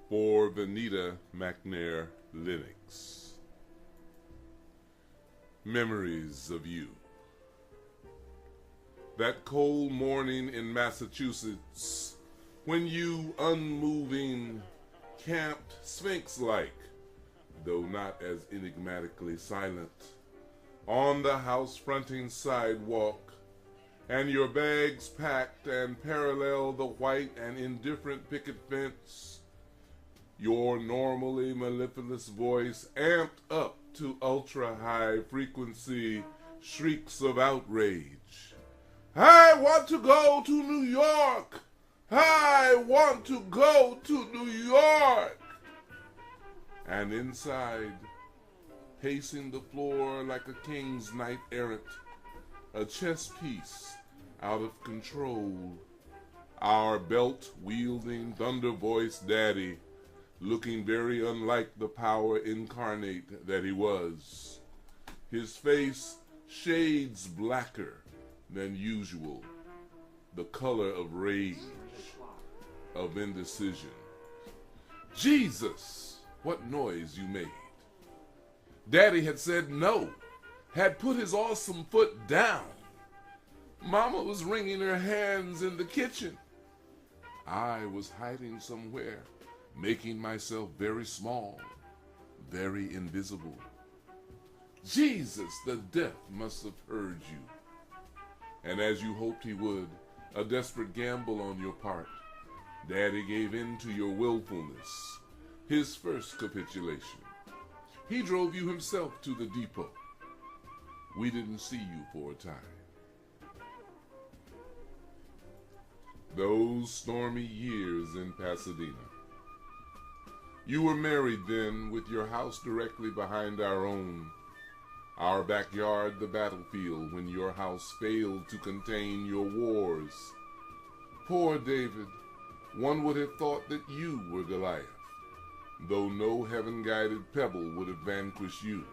for Venita McNair Linux. Memories of you. That cold morning in Massachusetts when you, unmoving, camped sphinx-like, though not as enigmatically silent, on the house-fronting sidewalk, and your bags packed and parallel the white and indifferent picket fence, your normally mellifluous voice amped up to ultra-high frequency shrieks of outrage. I want to go to New York! I want to go to New York! And inside, pacing the floor like a king's knight errant, a chess piece out of control, our belt-wielding, thunder-voiced daddy, looking very unlike the power incarnate that he was. His face shades blacker than usual, the color of rage, of indecision. Jesus, what noise you made. Daddy had said no, had put his awesome foot down. Mama was wringing her hands in the kitchen. I was hiding somewhere, making myself very small, very invisible. Jesus, the death must have heard you. And as you hoped he would, a desperate gamble on your part, Daddy gave in to your willfulness, his first capitulation. He drove you himself to the depot. We didn't see you for a time. Those stormy years in Pasadena. You were married then, with your house directly behind our own. Our backyard the battlefield when your house failed to contain your wars. Poor David, one would have thought that you were Goliath, though no heaven-guided pebble would have vanquished you.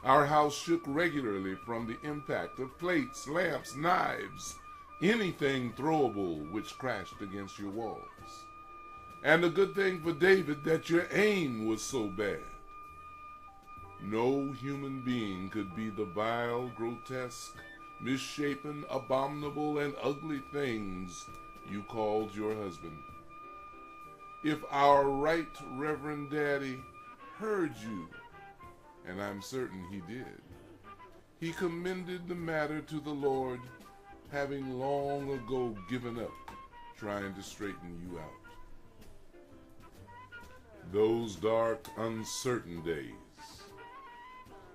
Our house shook regularly from the impact of plates, lamps, knives, anything throwable which crashed against your walls. And a good thing for David that your aim was so bad. No human being could be the vile, grotesque, misshapen, abominable, and ugly things you called your husband. If our right Reverend Daddy heard you, and I'm certain he did, he commended the matter to the Lord, having long ago given up trying to straighten you out. Those dark, uncertain days,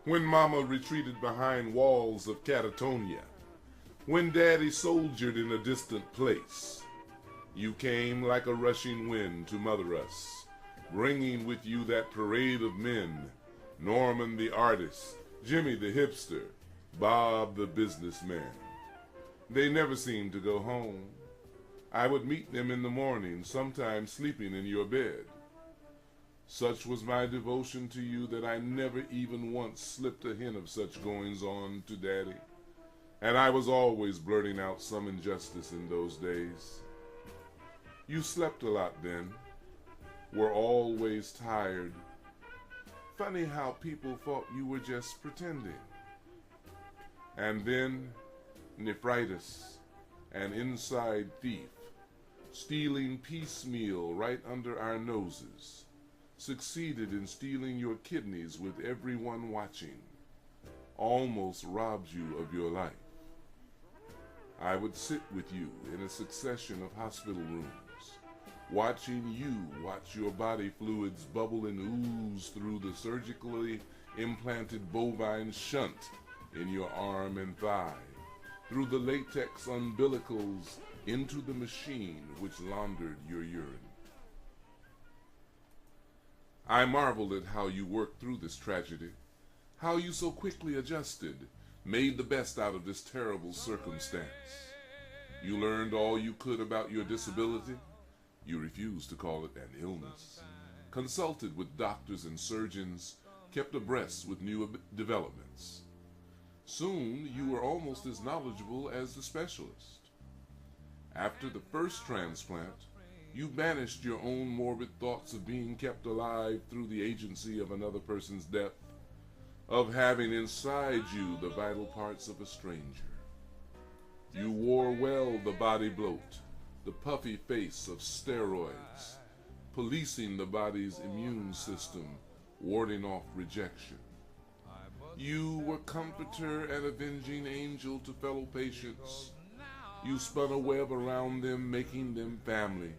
when Mama retreated behind walls of Catatonia, when Daddy soldiered in a distant place, you came like a rushing wind to mother us, bringing with you that parade of men, Norman the artist, Jimmy the hipster, Bob the businessman. They never seemed to go home. I would meet them in the morning, sometimes sleeping in your bed. Such was my devotion to you that I never even once slipped a hint of such goings-on to Daddy. And I was always blurting out some injustice in those days. You slept a lot then, were always tired. Funny how people thought you were just pretending. And then, nephritis, an inside thief, stealing piecemeal right under our noses, succeeded in stealing your kidneys with everyone watching, almost robbed you of your life. I would sit with you in a succession of hospital rooms, watching you watch your body fluids bubble and ooze through the surgically implanted bovine shunt in your arm and thigh, through the latex umbilicals into the machine which laundered your urine. I marveled at how you worked through this tragedy, how you so quickly adjusted, made the best out of this terrible circumstance. You learned all you could about your disability. You refused to call it an illness, consulted with doctors and surgeons, kept abreast with new developments. Soon you were almost as knowledgeable as the specialist. After the first transplant, You banished your own morbid thoughts of being kept alive through the agency of another person's death, of having inside you the vital parts of a stranger. You wore well the body bloat, the puffy face of steroids, policing the body's immune system, warding off rejection. You were comforter and avenging angel to fellow patients. You spun a web around them, making them family.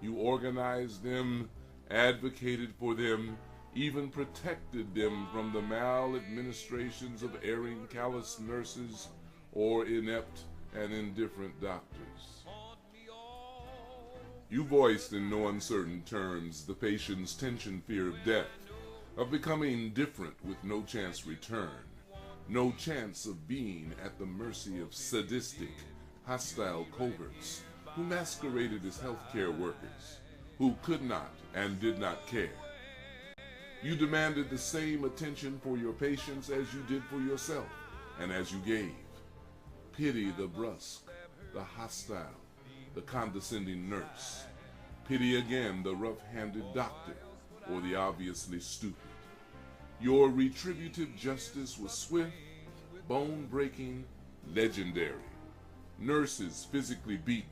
You organized them, advocated for them, even protected them from the maladministrations of erring, callous nurses or inept and indifferent doctors. You voiced in no uncertain terms the patient's tension fear of death, of becoming different with no chance return, no chance of being at the mercy of sadistic, hostile cohorts who masqueraded as healthcare workers, who could not and did not care. You demanded the same attention for your patients as you did for yourself, and as you gave. Pity the brusque, the hostile, the condescending nurse. Pity again the rough-handed doctor, or the obviously stupid. Your retributive justice was swift, bone-breaking, legendary. Nurses physically beaten,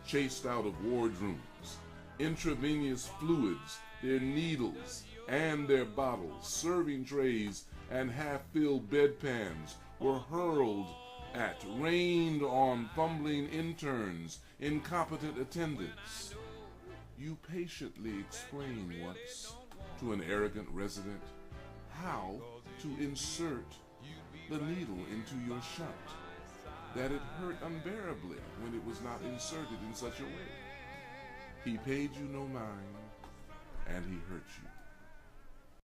chased out of wardrooms, intravenous fluids, their needles and their bottles, serving trays and half-filled bedpans were hurled at, rained on fumbling interns, incompetent attendants. You patiently explained once to an arrogant resident how to insert the needle into your shunt, that it hurt unbearably when it was not inserted in such a way. He paid you no mind, and he hurt you.